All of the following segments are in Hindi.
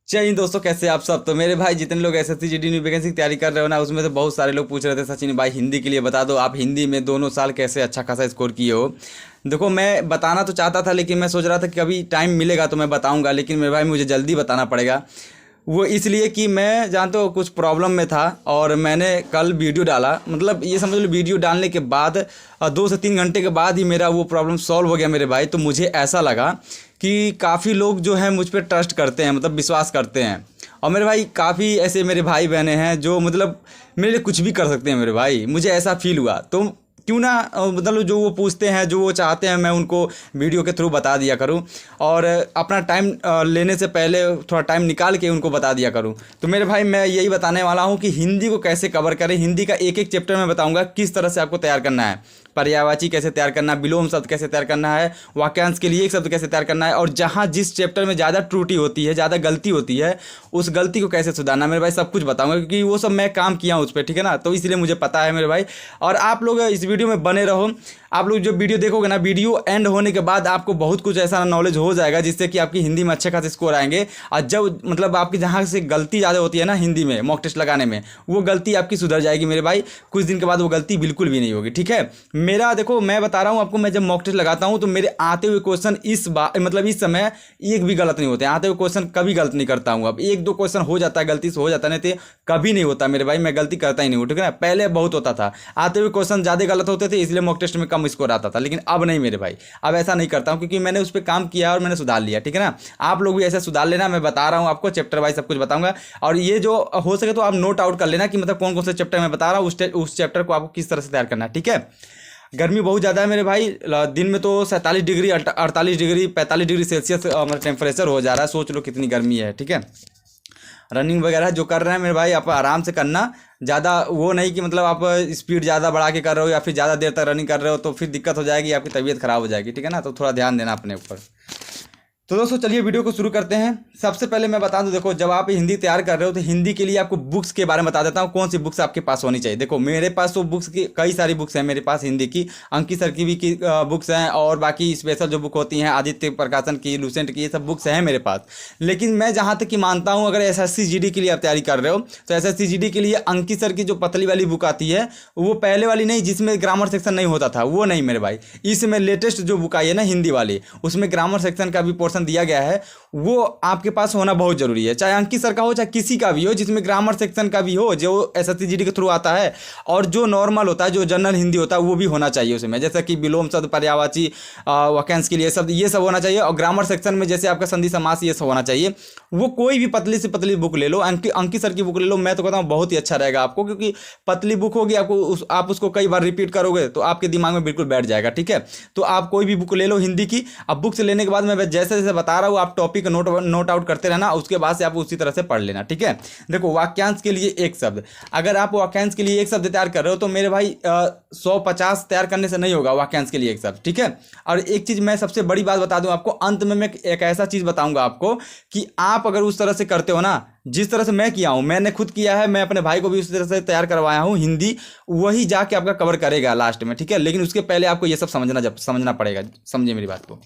चलिए दोस्तों, कैसे आप सब। तो मेरे भाई जितने लोग एसएससी जीडी न्यू वैकेंसी की तैयारी कर रहे हो ना, उसमें से बहुत सारे लोग पूछ रहे थे सचिन भाई हिंदी के लिए बता दो, आप हिंदी में दोनों साल कैसे अच्छा खासा स्कोर किए हो। देखो, मैं बताना तो चाहता था, लेकिन मैं सोच रहा था कि कभी टाइम मिलेगा तो मैं बताऊंगा, लेकिन मेरे भाई मुझे जल्दी बताना पड़ेगा। वो इसलिए कि मैं जानते हो कुछ प्रॉब्लम में था, और मैंने कल वीडियो डाला, मतलब ये समझ लो वीडियो डालने के बाद 2 से 3 घंटे के बाद ही मेरा वो प्रॉब्लम सॉल्व हो गया मेरे भाई। तो मुझे ऐसा लगा कि काफ़ी लोग जो है मुझ पर ट्रस्ट करते हैं, मतलब विश्वास करते हैं। और मेरे भाई काफ़ी ऐसे मेरे भाई बहने हैं जो मतलब मेरे लिए कुछ भी कर सकते हैं मेरे भाई, मुझे ऐसा फील हुआ। तो क्यों ना मतलब जो वो पूछते हैं, जो वो चाहते हैं, मैं उनको वीडियो के थ्रू बता दिया करूं, और अपना टाइम लेने से पहले थोड़ा टाइम निकाल के उनको बता दिया करूं। तो मेरे भाई मैं यही बताने वाला हूं कि हिंदी को कैसे कवर करें। हिंदी का एक एक चैप्टर मैं बताऊंगा किस तरह से आपको तैयार करना है। पर्यायवाची कैसे तैयार करना है, विलोम शब्द कैसे तैयार करना है, वाक्यांश के लिए एक शब्द कैसे तैयार करना है, और जहाँ जिस चैप्टर में ज़्यादा त्रुटि होती है, ज़्यादा गलती होती है, उस गलती को कैसे सुधारना, मेरे भाई सब कुछ बताऊंगा, क्योंकि वो सब मैं काम किया हूँ उस पर, ठीक है ना। तो इसलिए मुझे पता है मेरे भाई। और आप लोग इस वीडियो में बने रहो। आप लोग जो वीडियो देखोगे ना, वीडियो एंड होने के बाद आपको बहुत कुछ ऐसा नॉलेज हो जाएगा जिससे कि आपकी हिंदी में अच्छे खासे स्कोर आएंगे। और जब मतलब आपकी जहाँ से गलती ज़्यादा होती है ना हिंदी में मॉक टेस्ट लगाने में, वो गलती आपकी सुधर जाएगी मेरे भाई। कुछ दिन के बाद वो गलती बिल्कुल भी नहीं होगी, ठीक है। मेरा देखो, मैं बता रहा हूँ आपको, मैं जब मॉक टेस्ट लगाता हूँ तो मेरे आते हुए क्वेश्चन इस बार मतलब इस समय एक भी गलत नहीं होते। आते हुए क्वेश्चन कभी गलत नहीं करता हूँ। अब एक दो क्वेश्चन हो जाता है गलती से, हो जाता है, नहीं तो कभी नहीं होता मेरे भाई। मैं गलती करता ही नहीं हूँ, ठीक है ना। पहले बहुत होता था, आते हुए क्वेश्चन ज़्यादा गलत होते थे, इसलिए मॉक टेस्ट में कम स्कोर आता था। लेकिन अब नहीं मेरे भाई, अब ऐसा नहीं करता हूँ, क्योंकि मैंने उस पर काम किया और मैंने सुधार लिया, ठीक है ना। आप लोग भी ऐसे सुधार लेना। मैं बता रहा हूँ आपको, चैप्टर वाइज सब कुछ बताऊंगा। और ये जो हो सके तो आप नोट आउट कर लेना कि मतलब कौन कौन से चैप्टर मैं बता रहा हूँ, उस चैप्टर को आपको किस तरह से तैयार करना है, ठीक है। गर्मी बहुत ज़्यादा है मेरे भाई। दिन में तो 47 डिग्री 48 डिग्री 45 डिग्री सेल्सियस मतलब टेम्परेचर हो जा रहा है। सोच लो कितनी गर्मी है, ठीक है। रनिंग वगैरह जो कर रहे हैं मेरे भाई, आप आराम से करना। ज़्यादा वो नहीं कि मतलब आप स्पीड ज़्यादा बढ़ा के कर रहे हो या फिर ज़्यादा देर तक रनिंग कर रहे हो, तो फिर दिक्कत हो जाएगी, आपकी तबीयत खराब हो जाएगी, ठीक है ना। तो थोड़ा ध्यान देना अपने ऊपर। तो दोस्तों चलिए वीडियो को शुरू करते हैं। सबसे पहले मैं बता दूं, देखो जब आप हिंदी तैयार कर रहे हो तो हिंदी के लिए आपको बुक्स के बारे में बता देता हूं, कौन सी बुक्स आपके पास होनी चाहिए। देखो मेरे पास तो बुक्स की कई सारी बुक्स हैं मेरे पास हिंदी की। अंकित सर की भी की बुक्स हैं, और बाकी स्पेशल जो बुक होती हैं आदित्य प्रकाशन की, लुसेंट की, ये सब बुक्स हैं मेरे पास। लेकिन मैं जहाँ तक कि मानता हूँ, अगर एसएससी जीडी के लिए आप तैयारी कर रहे हो तो एसएससी जीडी के लिए अंकित सर की जो पतली वाली बुक आती है, वो पहले वाली नहीं जिसमें ग्रामर सेक्शन नहीं होता था, वो नहीं मेरे भाई। इसमें लेटेस्ट जो बुक आई है ना हिंदी वाली, उसमें ग्रामर सेक्शन का भी पोर्शन दिया गया है। वो आपके पास होना बहुत जरूरी है, चाहे अंकित सर का हो चाहे किसी का भी हो, जिसमें ग्रामर सेक्शन का भी हो, जो एसएससी जीडी के थ्रू आता है। और जो नॉर्मल होता है, जो जनरल हिंदी होता है, वो भी होना चाहिए उसमें, जैसे कि विलोम शब्द, पर्यायवाची, वाक्यांश के लिए शब्द, ये सब होना चाहिए। और ग्रामर सेक्शन में जैसे आपका संधि समास, ये सब होना चाहिए। वो कोई भी पतली से पतली बुक ले लो, अंकित सर की बुक ले लो, मैं तो कहता हूँ बहुत ही अच्छा रहेगा आपको, क्योंकि पतली बुक होगी, आपको आप उसको कई बार रिपीट करोगे तो आपके दिमाग में बिल्कुल बैठ जाएगा, ठीक है। तो आप कोई भी बुक ले लो हिंदी की। अब बुक से लेने के बाद मैं जैसे जैसे बता रहा हूँ, आप टॉपिक नोट आउट करते रहना, उसके बाद से आप उसी तरह से पढ़ लेना, ठीक है। देखो वाक्यांश के लिए एक शब्द, अगर आप वाक्यांश के लिए एक शब्द तैयार कर रहे हो तो मेरे भाई 150 तैयार करने से नहीं होगा वाक्यांश के लिए एक शब्द, ठीक है। और एक चीज मैं सबसे बड़ी बात बता दूं आपको, अंत में मैं एक ऐसा चीज बताऊंगा आपको कि आप अगर उस तरह से करते हो ना, जिस तरह से मैं किया हूं, मैंने खुद किया है, मैं अपने भाई को भी उस तरह से तैयार करवाया हूं हिंदी, वही जाके आपका कवर करेगा लास्ट में, ठीक है। लेकिन उसके पहले आपको ये सब समझना पड़ेगा, समझिए मेरी बात को।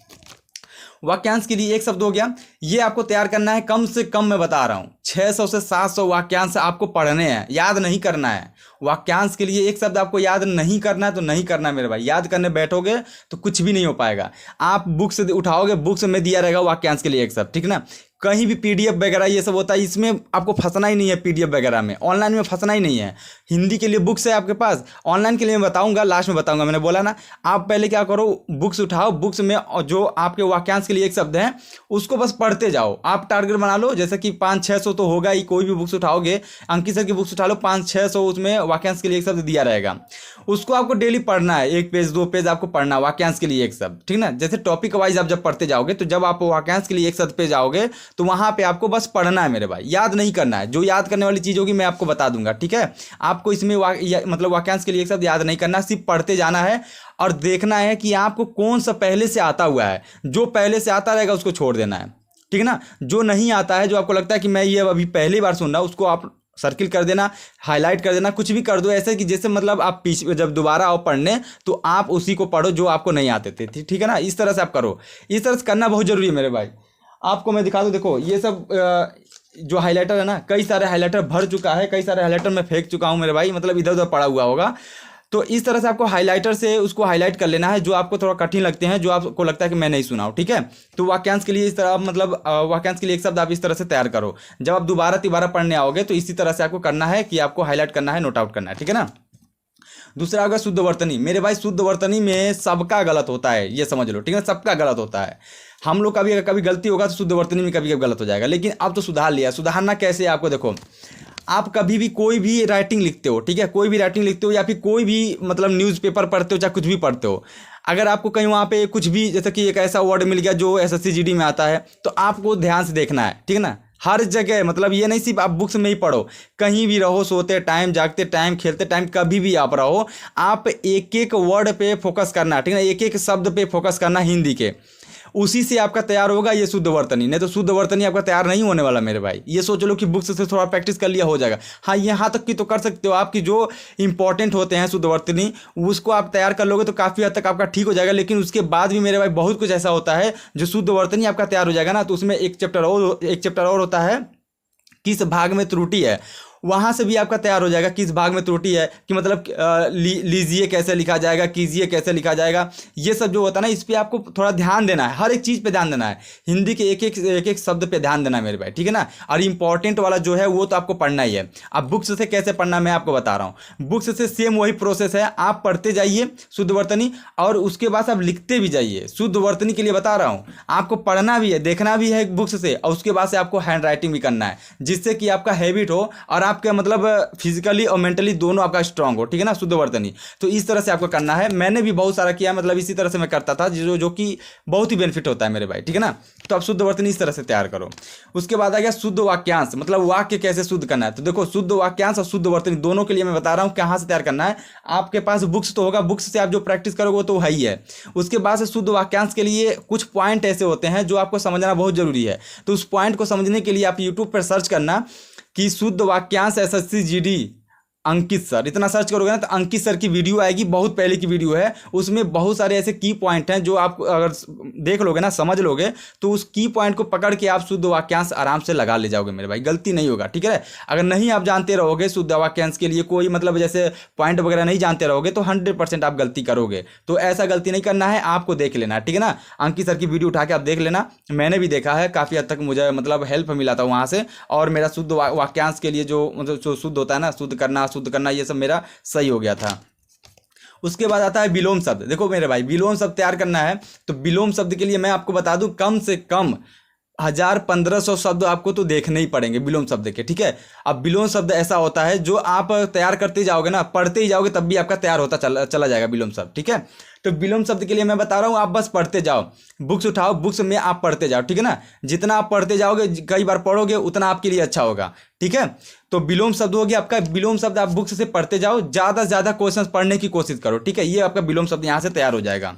वाक्यांश के लिए एक शब्द हो गया, ये आपको तैयार करना है। कम से कम मैं बता रहा हूं 600 से 700 वाक्यांश आपको पढ़ने हैं, याद नहीं करना है। वाक्यांश के लिए एक शब्द आपको याद नहीं करना है तो नहीं करना है मेरे भाई। याद करने बैठोगे तो कुछ भी नहीं हो पाएगा। आप बुक से उठाओगे, बुक्स में दिया रहेगा वाक्यांश के लिए एक शब्द, ठीक ना। कहीं भी पीडीएफ वगैरह ये सब होता है, इसमें आपको फंसना ही नहीं है, पीडीएफ वगैरह में, ऑनलाइन में फंसना ही नहीं है। हिंदी के लिए बुक्स है आपके पास, ऑनलाइन के लिए मैं बताऊंगा, लास्ट में बताऊंगा, मैंने बोला ना। आप पहले क्या करो, बुक्स उठाओ, बुक्स में जो आपके वाक्यांश के लिए एक शब्द है उसको बस पढ़ते जाओ। आप टारगेट बना लो, जैसे कि 500-600 तो होगा ही। कोई भी बुक्स उठाओगे, अंकित सर की बुक्स उठा लो, 500-600 उसमें वाक्यांश के लिए एक शब्द दिया रहेगा। उसको आपको डेली पढ़ना है, 1 पेज 2 पेज आपको पढ़ना है वाक्यांश के लिए एक शब्द, ठीक ना। जैसे टॉपिक वाइज आप जब पढ़ते जाओगे, तो जब आप वाक्यांश के लिए एक शब्द पे जाओगे तो वहां पे आपको बस पढ़ना है मेरे भाई, याद नहीं करना है। जो याद करने वाली चीज होगी मैं आपको बता दूंगा, ठीक है। आपको इसमें मतलब वाक्यांश के लिए एक शब्द याद नहीं करना, सिर्फ पढ़ते जाना है और देखना है कि आपको कौन सा पहले से आता हुआ है। जो पहले से आता रहेगा उसको छोड़ देना है, ठीक है ना। जो नहीं आता है, जो आपको लगता है कि मैं ये अभी पहली बार सुन रहा हूं, उसको आप सर्किल कर देना, हाईलाइट कर देना, कुछ भी कर दो ऐसे कि जैसे मतलब आप पीछे जब दोबारा आओ पढ़ने तो आप उसी को पढ़ो जो आपको नहीं आते थे, ठीक है ना। इस तरह से आप करो, इस तरह से करना बहुत जरूरी है मेरे भाई। आपको मैं दिखा दूं, देखो ये सब जो हाइलाइटर है ना, कई सारे हाइलाइटर भर चुका है, कई सारे हाइलाइटर मैं फेंक चुका हूँ मेरे भाई, मतलब इधर उधर पड़ा हुआ होगा। तो इस तरह से आपको हाइलाइटर से उसको हाईलाइट कर लेना है, जो आपको थोड़ा कठिन लगते हैं, जो आपको लगता है कि मैं नहीं सुना हूँ, ठीक है। तो वाक्यांश के लिए इस तरह, मतलब वाक्यांश के लिए एक शब्द आप इस तरह से तैयार करो। जब आप दोबारा तिबारा पढ़ने आओगे तो इसी तरह से आपको करना है कि आपको हाईलाइट करना है, नोट आउट करना है, ठीक है ना। दूसरा होगा शुद्ध वर्तनी। मेरे भाई शुद्ध वर्तनी में सबका गलत होता है, ये समझ लो, ठीक है, सबका गलत होता है। हम लोग कभी कभी गलती होगा तो शुद्ध वर्तनी में कभी कभी गलत हो जाएगा, लेकिन अब तो सुधार लिया। सुधारना कैसे आपको देखो, आप कभी भी कोई भी राइटिंग लिखते हो, ठीक है, कोई भी राइटिंग लिखते हो या फिर कोई भी मतलब न्यूज़पेपर पढ़ते हो, चाहे कुछ भी पढ़ते हो, अगर आपको कहीं वहाँ पे कुछ भी जैसे कि एक ऐसा वर्ड मिल गया जो एसएससी जीडी में आता है, तो आपको ध्यान से देखना है, ठीक है ना। हर जगह, मतलब ये नहीं सिर्फ आप बुक्स में ही पढ़ो, कहीं भी रहो, सोते टाइम, जागते टाइम, खेलते टाइम, कभी भी आप रहो, आप एक एक वर्ड पे फोकस करना, ठीक है ना, एक एक शब्द पे फोकस करना हिंदी के, उसी से आपका तैयार होगा ये शुद्ध वर्तनी। नहीं तो शुद्ध वर्तनी आपका तैयार नहीं होने वाला मेरे भाई। ये सोच लो कि बुक्स से थोड़ा प्रैक्टिस कर लिया हो जाएगा। हाँ, यहाँ तक की तो कर सकते हो, आपकी जो इंपॉर्टेंट होते हैं शुद्ध वर्तनी, उसको आप तैयार कर लोगे तो काफ़ी हद तक आपका ठीक हो जाएगा। लेकिन उसके बाद भी मेरे भाई बहुत कुछ ऐसा होता है जो शुद्ध वर्तनी आपका तैयार हो जाएगा ना, तो उसमें एक चैप्टर और होता है, किस भाग में त्रुटि है, वहाँ से भी आपका तैयार हो जाएगा। किस भाग में त्रुटि है कि मतलब लीजिए कैसे लिखा जाएगा, कीजिए कैसे लिखा जाएगा, ये सब जो होता है ना, इस पर आपको थोड़ा ध्यान देना है, हर एक चीज़ पे ध्यान देना है, हिंदी के एक एक शब्द पे ध्यान देना है मेरे भाई, ठीक है ना। और इंपॉर्टेंट वाला जो है वो तो आपको पढ़ना ही है। अब बुक्स से कैसे पढ़ना मैं आपको बता रहा हूँ। बुक्स से सेम वही प्रोसेस है, आप पढ़ते जाइए शुद्ध वर्तनी, और उसके बाद आप लिखते भी जाइए। शुद्ध वर्तनी के लिए बता रहा हूँ, आपको पढ़ना भी है, देखना भी है बुक्स से, और उसके बाद से आपको हैंड राइटिंग भी करना है, जिससे कि आपका हैबिट हो और आपका मतलब फिजिकली और मेंटली दोनों आपका स्ट्रांग हो, ठीक है ना, शुद्ध वर्तनी। तो इस तरह से आपको करना है। मैंने भी बहुत सारा किया, मतलब इसी तरह से मैं करता था, जो कि बहुत ही बेनिफिट होता है मेरे भाई, ठीक है ना। तो आप शुद्ध वर्तनी इस तरह से तैयार करो। उसके बाद आ गया शुद्ध वाक्यांश, मतलब वाक्य कैसे शुद्ध करना है। तो देखो, शुद्ध वाक्यांश और शुद्ध वर्तनी दोनों के लिए मैं बता रहा हूँ कहाँ से तैयार करना है। आपके पास बुक्स तो होगा, बुक्स से आप जो प्रैक्टिस करोगे वो तो है ही है। उसके बाद से शुद्ध वाक्यांश के लिए कुछ पॉइंट ऐसे होते हैं जो आपको समझना बहुत जरूरी है। तो उस पॉइंट को समझने के लिए आप यूट्यूब पर सर्च करना कि शुद्ध वाक्यांश एसएससी जीडी अंकित सर, इतना सर्च करोगे ना तो अंकित सर की वीडियो आएगी, बहुत पहले की वीडियो है। उसमें बहुत सारे ऐसे की पॉइंट हैं जो आप अगर देख लोगे ना, समझ लोगे, तो उस की पॉइंट को पकड़ के आप शुद्ध वाक्यांश आराम से लगा ले जाओगे मेरे भाई, गलती नहीं होगा, ठीक है। अगर नहीं आप जानते रहोगे शुद्ध वाक्यांश के लिए कोई मतलब जैसे पॉइंट वगैरह नहीं जानते रहोगे तो 100% आप गलती करोगे। तो ऐसा गलती नहीं करना है, आपको देख लेना है, ठीक है ना। अंकित सर की वीडियो उठा के आप देख लेना, मैंने भी देखा है, काफ़ी हद तक मुझे मतलब हेल्प मिला था वहाँ से। और मेरा शुद्ध वाक्यांश के लिए जो मतलब जो शुद्ध होता है ना, शुद्ध करना ये सब मेरा सही हो गया था। उसके बाद आता है विलोम शब्द। देखो मेरे भाई, विलोम शब्द तैयार करना है तो विलोम शब्द के लिए मैं आपको बता दूं, कम से कम 1000-1500 शब्द आपको तो देखने ही पड़ेंगे विलोम शब्द के, ठीक है। अब विलोम शब्द ऐसा होता है जो आप तैयार करते जाओगे ना, पढ़ते ही जाओगे तब भी आपका तैयार होता चला जाएगा विलोम शब्द, ठीक है। तो विलोम शब्द के लिए मैं बता रहा हूँ, आप बस पढ़ते जाओ, बुक्स उठाओ, बुक्स में आप पढ़ते जाओ, ठीक है ना। जितना आप पढ़ते जाओगे, कई बार पढ़ोगे, उतना आपके लिए अच्छा होगा, ठीक है। तो विलोम शब्द हो गया आपका। विलोम शब्द आप बुक्स से पढ़ते जाओ, ज़्यादा से ज़्यादा क्वेश्चन पढ़ने की कोशिश करो, ठीक है। ये आपका विलोम शब्द यहाँ से तैयार हो जाएगा।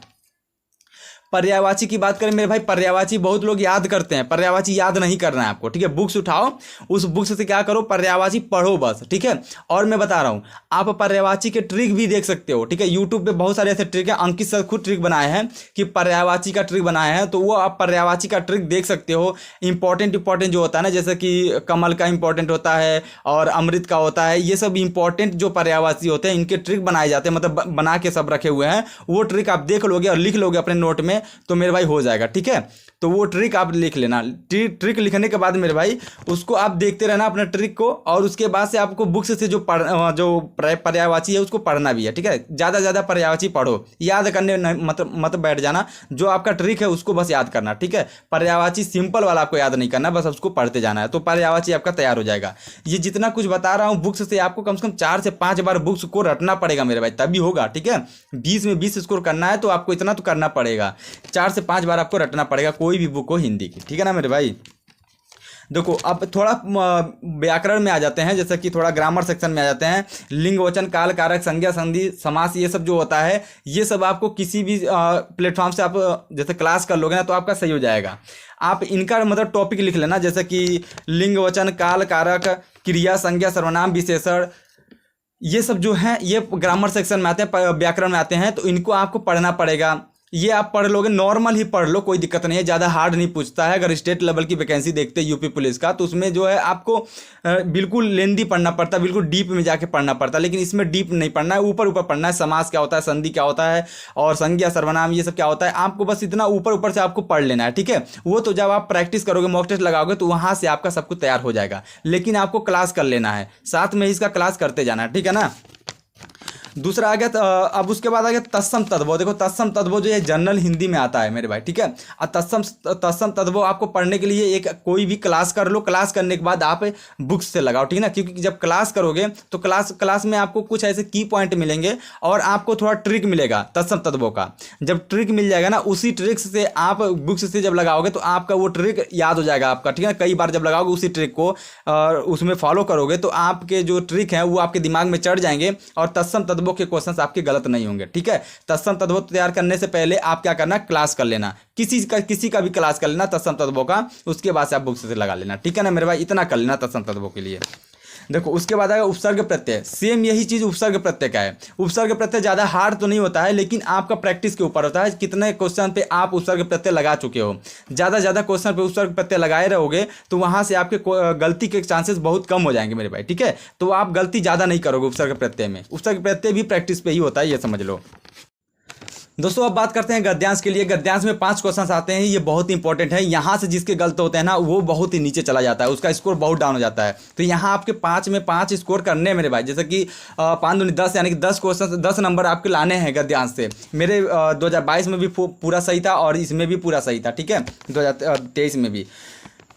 पर्यायवाची की बात करें मेरे भाई, पर्यायवाची बहुत लोग याद करते हैं, पर्यायवाची याद नहीं करना है आपको, ठीक है। बुक्स उठाओ, उस बुक्स से क्या करो, पर्यायवाची पढ़ो बस, ठीक है। और मैं बता रहा हूँ, आप पर्यायवाची के ट्रिक भी देख सकते हो, ठीक है। यूट्यूब पे बहुत सारे ऐसे ट्रिक हैं, अंकित सर खुद ट्रिक बनाए हैं कि पर्यायवाची का ट्रिक बनाए हैं, तो वो आप पर्यायवाची का ट्रिक देख सकते हो। इंपॉर्टेंट जो होता है ना, जैसे कि कमल का इंपॉर्टेंट होता है और अमृत का होता है, ये सब इंपॉर्टेंट जो पर्यायवाची होते हैं, इनके ट्रिक बनाए जाते हैं, मतलब बना के सब रखे हुए हैं। वो ट्रिक आप देख लोगे और लिख लोगे अपने नोट में, तो मेरे भाई हो जाएगा, ठीक है। तो वो ट्रिक आप लिख लेना। ट्रिक लिखने के बाद मेरे भाई उसको आप देखते रहना अपने ट्रिक को, और उसके बाद से आपको बुक्स से जो पर्यायवाची है उसको पढ़ना भी है, ठीक है। ज़्यादा ज़्यादा पर्यायवाची पढ़ो, याद करने मत बैठ जाना। जो आपका ट्रिक है उसको बस याद करना, ठीक है। पर्यायवाची सिंपल वाला आपको याद नहीं करना, बस उसको पढ़ते जाना है, तो पर्यायवाची आपका तैयार हो जाएगा। ये जितना कुछ बता रहा हूँ बुक्स से, आपको कम से कम 4 से 5 बार बुक्स को रटना पड़ेगा मेरे भाई, तभी होगा, ठीक है। 20 में 20 स्कोर करना है तो आपको इतना तो करना पड़ेगा, 4 से 5 बार आपको रटना पड़ेगा कोई भी बुक हो हिंदी की, ठीक है ना मेरे भाई। देखो अब थोड़ा व्याकरण में आ जाते हैं, जैसे कि थोड़ा ग्रामर सेक्शन में आ जाते हैं। लिंग, वचन, काल, कारक, संज्ञा, संधि, समास, ये सब जो होता है, ये सब आपको किसी भी प्लेटफॉर्म से आप जैसे क्लास कर लोगे ना तो आपका सही हो जाएगा। आप इनका मतलब टॉपिक लिख लेना, जैसे कि लिंग, वचन, काल, कारक, क्रिया, संज्ञा, सर्वनाम, विशेषण, ये सब जो है ये ग्रामर सेक्शन में आते हैं, व्याकरण में आते हैं, तो इनको आपको पढ़ना पड़ेगा। ये आप पढ़ लोगे, नॉर्मल ही पढ़ लो, कोई दिक्कत नहीं है, ज़्यादा हार्ड नहीं पूछता है। अगर स्टेट लेवल की वैकेंसी देखते हैं यूपी पुलिस का, तो उसमें जो है आपको बिल्कुल लेंदी पढ़ना पड़ता है, बिल्कुल डीप में जाके पढ़ना पड़ता है। लेकिन इसमें डीप नहीं पढ़ना है, ऊपर ऊपर पढ़ना है। समास क्या होता है, संधि क्या होता है, और संज्ञा सर्वनाम ये सब क्या होता है, आपको बस इतना ऊपर ऊपर से आपको पढ़ लेना है, ठीक है। वो तो जब आप प्रैक्टिस करोगे, मॉक टेस्ट लगाओगे, तो वहाँ से आपका सब कुछ तैयार हो जाएगा। लेकिन आपको क्लास कर लेना है, साथ में इसका क्लास करते जाना है, ठीक है ना। दूसरा आ गया अब उसके बाद आ गया तत्सम तद्भव। देखो तत्सम तद्भव जो है जनरल हिंदी में आता है मेरे भाई, ठीक है। और तत्सम तद्भव आपको पढ़ने के लिए एक कोई भी क्लास कर लो, क्लास करने के बाद आप बुक्स से लगाओ, ठीक है ना। क्योंकि जब क्लास करोगे तो क्लास में आपको कुछ ऐसे की पॉइंट मिलेंगे और आपको थोड़ा ट्रिक मिलेगा तत्सम तद्भव का। जब ट्रिक मिल जाएगा ना, उसी ट्रिक से आप बुक्स से जब लगाओगे तो आपका वो ट्रिक याद हो जाएगा आपका, ठीक है। कई बार जब लगाओगे उसी ट्रिक को और उसमें फॉलो करोगे तो आपके जो ट्रिक हैं वो आपके दिमाग में चढ़ जाएंगे और तत्सम तद्भव के क्वेश्चंस आपके गलत नहीं होंगे, ठीक है। तत्सम तद्भव तैयार करने से पहले आप क्या करना, क्लास कर लेना, किसी का भी क्लास कर लेना तत्सम तद्भव का, उसके बाद से आप बुक से लगा लेना, ठीक है ना मेरे भाई। इतना कर लेना तत्सम तद्भव के लिए। देखो उसके बाद आएगा उपसर्ग प्रत्यय। सेम यही चीज उपसर्ग प्रत्यय का है। उपसर्ग प्रत्यय ज्यादा हार्ड तो नहीं होता है, लेकिन आपका प्रैक्टिस के ऊपर होता है कितने क्वेश्चन पे आप उपसर्ग प्रत्यय लगा चुके हो। ज्यादा क्वेश्चन पे उपसर्ग प्रत्यय लगाए रहोगे तो वहां से आपके गलती के चांसेस बहुत कम हो जाएंगे मेरे भाई, ठीक है। तो आप गलती ज्यादा नहीं करोगे उपसर्ग प्रत्यय में। उपसर्ग प्रत्यय भी प्रैक्टिस पे ही होता है, ये समझ लो। दोस्तों अब बात करते हैं गद्यांश के लिए। गद्यांश में 5 क्वेश्चन आते हैं, ये बहुत इंपॉर्टेंट है। यहाँ से जिसके गलत होते हैं ना, वो बहुत ही नीचे चला जाता है, उसका स्कोर बहुत डाउन हो जाता है। तो यहाँ आपके 5 में 5 स्कोर करने हैं मेरे भाई। जैसे कि 5 दूनी 10, यानी कि 10 क्वेश्चन 10 नंबर आपके लाने हैं गद्यांश से। मेरे 2022 में भी पूरा सही था और इसमें भी पूरा सही था, ठीक है, 2023 में भी।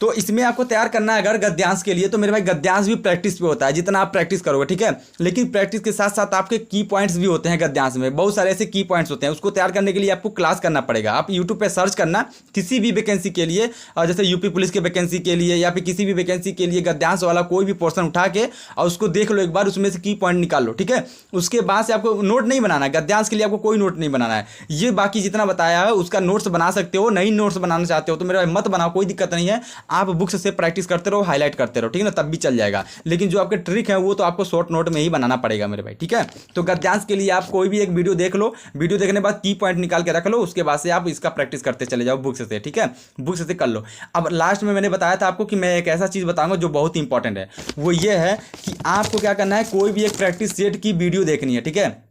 तो इसमें आपको तैयार करना है अगर गद्यांश के लिए, तो मेरे भाई गद्यांश भी प्रैक्टिस पे होता है, जितना आप प्रैक्टिस करोगे, ठीक है। लेकिन प्रैक्टिस के साथ साथ आपके की पॉइंट्स भी होते हैं गद्यांश में। बहुत सारे ऐसे की पॉइंट्स होते हैं, उसको तैयार करने के लिए आपको क्लास करना पड़ेगा। आप यूट्यूब पे सर्च करना किसी भी वैकेंसी के लिए, जैसे यूपी पुलिस के वैकेंसी के लिए या फिर किसी भी वैकेंसी के लिए गद्यांश वाला कोई भी पोर्सन उठा के और उसको देख लो एक बार, उसमें से की पॉइंट निकाल लो, ठीक है। उसके बाद से आपको नोट नहीं बनाना है गद्यांश के लिए, आपको कोई नोट नहीं बनाना है। ये बाकी जितना बताया है उसका नोट्स बना सकते हो, नहीं नोट्स बनाना चाहते हो तो मेरे भाई मत बनाओ, कोई दिक्कत नहीं है। आप बुक्स से प्रैक्टिस करते रहो, हाईलाइट करते रहो, ठीक है ना, तब भी चल जाएगा। लेकिन जो आपके ट्रिक है वो तो आपको शॉर्ट नोट में ही बनाना पड़ेगा मेरे भाई, ठीक है। तो गद्यांश के लिए आप कोई भी एक वीडियो देख लो, वीडियो देखने के बाद की पॉइंट निकाल के रख लो, उसके बाद से आप इसका प्रैक्टिस करते चले जाओ बुक से, ठीक है, बुक से कर लो। अब लास्ट में मैंने बताया था आपको कि मैं एक ऐसा चीज बताऊंगा जो बहुत इंपॉर्टेंट है, वो ये है कि आपको क्या करना है, कोई भी एक प्रैक्टिस सेट की वीडियो देखनी है, ठीक है।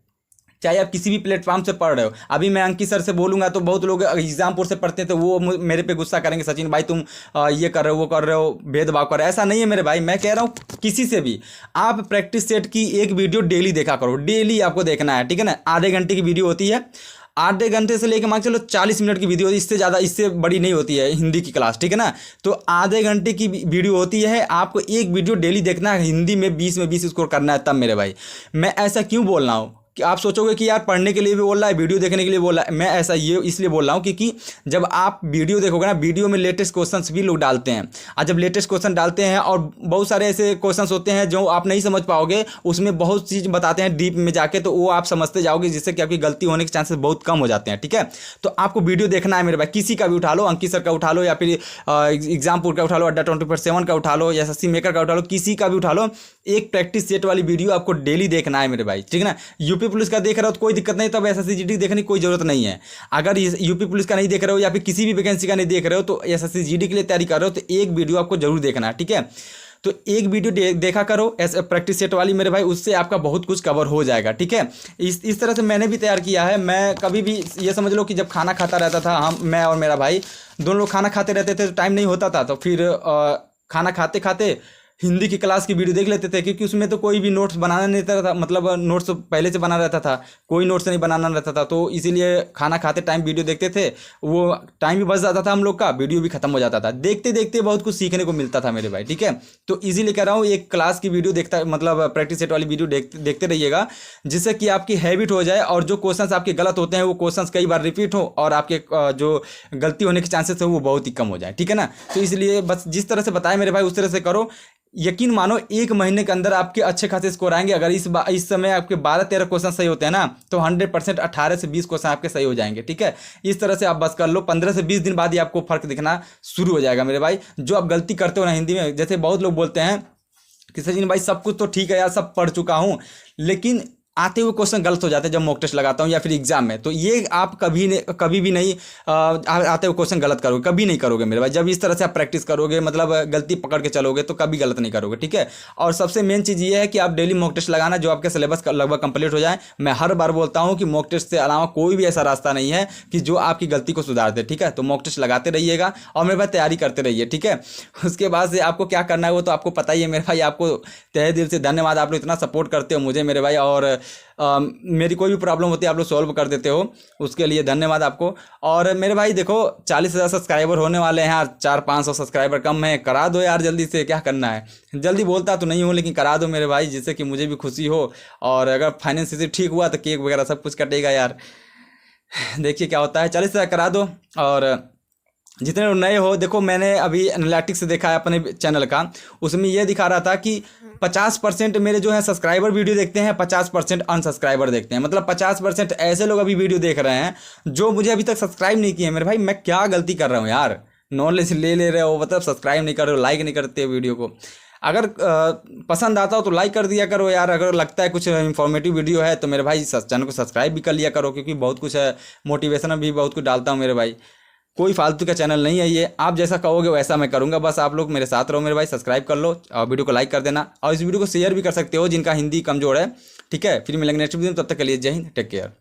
चाहे आप किसी भी प्लेटफॉर्म से पढ़ रहे हो। अभी मैं अंकित सर से बोलूंगा तो बहुत लोग एग्जामपुर से पढ़ते हैं तो वो मेरे पे गुस्सा करेंगे, सचिन भाई तुम ये कर रहे हो, वो कर रहे हो, भेदभाव कर रहे हो। ऐसा नहीं है मेरे भाई, मैं कह रहा हूँ किसी से भी आप प्रैक्टिस सेट की एक वीडियो डेली देखा करो, डेली आपको देखना है, ठीक है ना। आधे घंटे की वीडियो होती है, आधे घंटे से लेकर मान चलो 40 मिनट की वीडियो, इससे ज़्यादा इससे बड़ी नहीं होती है हिंदी की क्लास, ठीक है ना। तो आधे घंटे की वीडियो होती है, आपको एक वीडियो डेली देखना है, हिंदी में 20 में 20 स्कोर करना है तब मेरे भाई। मैं ऐसा क्यों बोल रहा हूँ कि आप सोचोगे कि यार पढ़ने के लिए भी बोल रहा है, वीडियो देखने के लिए बोल रहा है। मैं ऐसा ये इसलिए बोल रहा हूँ क्योंकि जब आप वीडियो देखोगे ना, वीडियो में लेटेस्ट क्वेश्चंस भी लोग डालते हैं, और जब लेटेस्ट क्वेश्चन डालते हैं और बहुत सारे ऐसे क्वेश्चंस होते हैं जो आप नहीं समझ पाओगे, उसमें बहुत चीज़ बताते हैं डीप में जाके, तो वो आप समझते जाओगे, जिससे कि आपकी गलती होने के चांसेस बहुत कम हो जाते हैं, ठीक है। तो आपको वीडियो देखना है मेरे भाई, किसी का भी उठा लो, अंकित सर का उठा लो, या फिर एग्जामपुर का उठा लो, अड्डा 24/7 का उठा लो, या एसएससी मेकर का उठा लो, किसी का भी उठा लो। एक प्रैक्टिस सेट वाली वीडियो आपको डेली देखना है मेरे भाई, ठीक है ना। यूपी पुलिस का देख रहे हो तो कोई दिक्कत नहीं, तब एसएससी जीडी देखने की कोई जरूरत नहीं है। अगर यूपी पुलिस का नहीं देख रहे हो या फिर किसी भी वैकेंसी का नहीं देख रहे हो तो एसएससी जीडी के लिए तैयारी कर रहे हो तो एक वीडियो आपको जरूर देखना है, ठीक है। तो एक वीडियो देखा करो ऐसे प्रैक्टिस सेट वाली मेरे भाई, उससे आपका बहुत कुछ कवर हो जाएगा, ठीक है। इस तरह से मैंने भी तैयार किया है। मैं कभी भी ये समझ लो कि जब खाना खाता रहता था, मैं और मेरा भाई दोनों लोग खाना खाते रहते थे, तो टाइम नहीं होता था, तो फिर खाना खाते खाते हिंदी की क्लास की वीडियो देख लेते थे, क्योंकि उसमें तो कोई भी नोट्स बनाना नहीं रहता था, मतलब नोट्स पहले से बना रहता था, कोई नोट्स नहीं बनाना रहता था। तो इसीलिए खाना खाते टाइम वीडियो देखते थे, वो टाइम भी बच जाता था हम लोग का, वीडियो भी खत्म हो जाता था। देखते देखते बहुत कुछ सीखने को मिलता था मेरे भाई, ठीक है। तो इसीलिए कह रहा हूँ एक क्लास की वीडियो देखता, मतलब प्रैक्टिस सेट वाली वीडियो देखते रहिएगा, जिससे कि आपकी हैबिट हो जाए और जो क्वेश्चंस आपके गलत होते हैं वो क्वेश्चंस कई बार रिपीट हो और आपके जो गलती होने के चांसेस है वो बहुत ही कम हो जाए, ठीक है ना। तो इसलिए बस जिस तरह से बताया मेरे भाई उस तरह से करो। यकीन मानो 1 महीने के अंदर आपके अच्छे खासे स्कोर आएंगे। अगर इस समय आपके 12-13 क्वेश्चन सही होते हैं ना, तो 100% 18 से 20 क्वेश्चन आपके सही हो जाएंगे, ठीक है। इस तरह से आप बस कर लो, 15 से 20 दिन बाद ही आपको फर्क दिखना शुरू हो जाएगा मेरे भाई। जो आप गलती करते हो ना हिंदी में, जैसे बहुत लोग बोलते हैं कि सचिन भाई सब कुछ तो ठीक है यार, सब पढ़ चुका हूँ, लेकिन आते हुए क्वेश्चन गलत हो जाते हैं जब मॉक टेस्ट लगाता हूँ या फिर एग्जाम में। तो ये आप कभी भी नहीं आते हुए क्वेश्चन गलत करोगे, कभी नहीं करोगे मेरे भाई। जब इस तरह से आप प्रैक्टिस करोगे, मतलब गलती पकड़ के चलोगे, तो कभी गलत नहीं करोगे, ठीक है। और सबसे मेन चीज़ ये है कि आप डेली मॉक टेस्ट लगाना, जो आपके सिलेबस लगभग कंप्लीट हो जाए। मैं हर बार बोलता हूँ कि मॉक टेस्ट से अलावा कोई भी ऐसा रास्ता नहीं है कि जो आपकी गलती को सुधार दे, ठीक है। तो मॉक टेस्ट लगाते रहिएगा और मेरे भाई तैयारी करते रहिए, ठीक है। उसके बाद से आपको क्या करना है वो तो आपको पता ही है मेरे भाई। आपको तहे दिल से धन्यवाद, आप लोग इतना सपोर्ट करते हो मुझे मेरे भाई, और मेरी कोई भी प्रॉब्लम होती है आप लोग सॉल्व कर देते हो, उसके लिए धन्यवाद आपको। और मेरे भाई देखो 40,000 सब्सक्राइबर होने वाले हैं यार, 400-500 सब्सक्राइबर कम है, करा दो यार जल्दी से, क्या करना है। जल्दी बोलता तो नहीं हूँ लेकिन करा दो मेरे भाई, जिससे कि मुझे भी खुशी हो। और अगर फाइनेंस से ठीक हुआ तो केक वगैरह सब कुछ कटेगा यार। देखिए क्या होता है, 40,000 करा दो। और जितने लोग नए हो, देखो मैंने अभी एनालिटिक्स देखा है अपने चैनल का, उसमें ये दिखा रहा था कि 50% मेरे जो है सब्सक्राइबर वीडियो देखते हैं, 50% अनसब्सक्राइबर देखते हैं। मतलब 50% ऐसे लोग अभी वीडियो देख रहे हैं जो मुझे अभी तक सब्सक्राइब नहीं किए। मेरे भाई मैं क्या गलती कर रहा हूँ यार, नॉलेज ले रहे हो, मतलब सब्सक्राइब नहीं कर रहे हो, लाइक नहीं करते हो वीडियो को। अगर पसंद आता हो तो लाइक कर दिया करो यार। अगर लगता है कुछ इन्फॉर्मेटिव वीडियो है तो मेरे भाई चैनल को सब्सक्राइब भी कर लिया करो, क्योंकि बहुत कुछ है, मोटिवेशन भी बहुत कुछ डालता हूँ मेरे भाई। कोई फालतू का चैनल नहीं है ये, आप जैसा कहोगे वैसा मैं करूँगा। बस आप लोग मेरे साथ रहो मेरे भाई, सब्सक्राइब कर लो और वीडियो को लाइक कर देना, और इस वीडियो को शेयर भी कर सकते हो जिनका हिंदी कमजोर है, ठीक है। फिर मिलेंगे नेक्स्ट वीडियो में, तब तक के लिए जय हिंद, टेक केयर।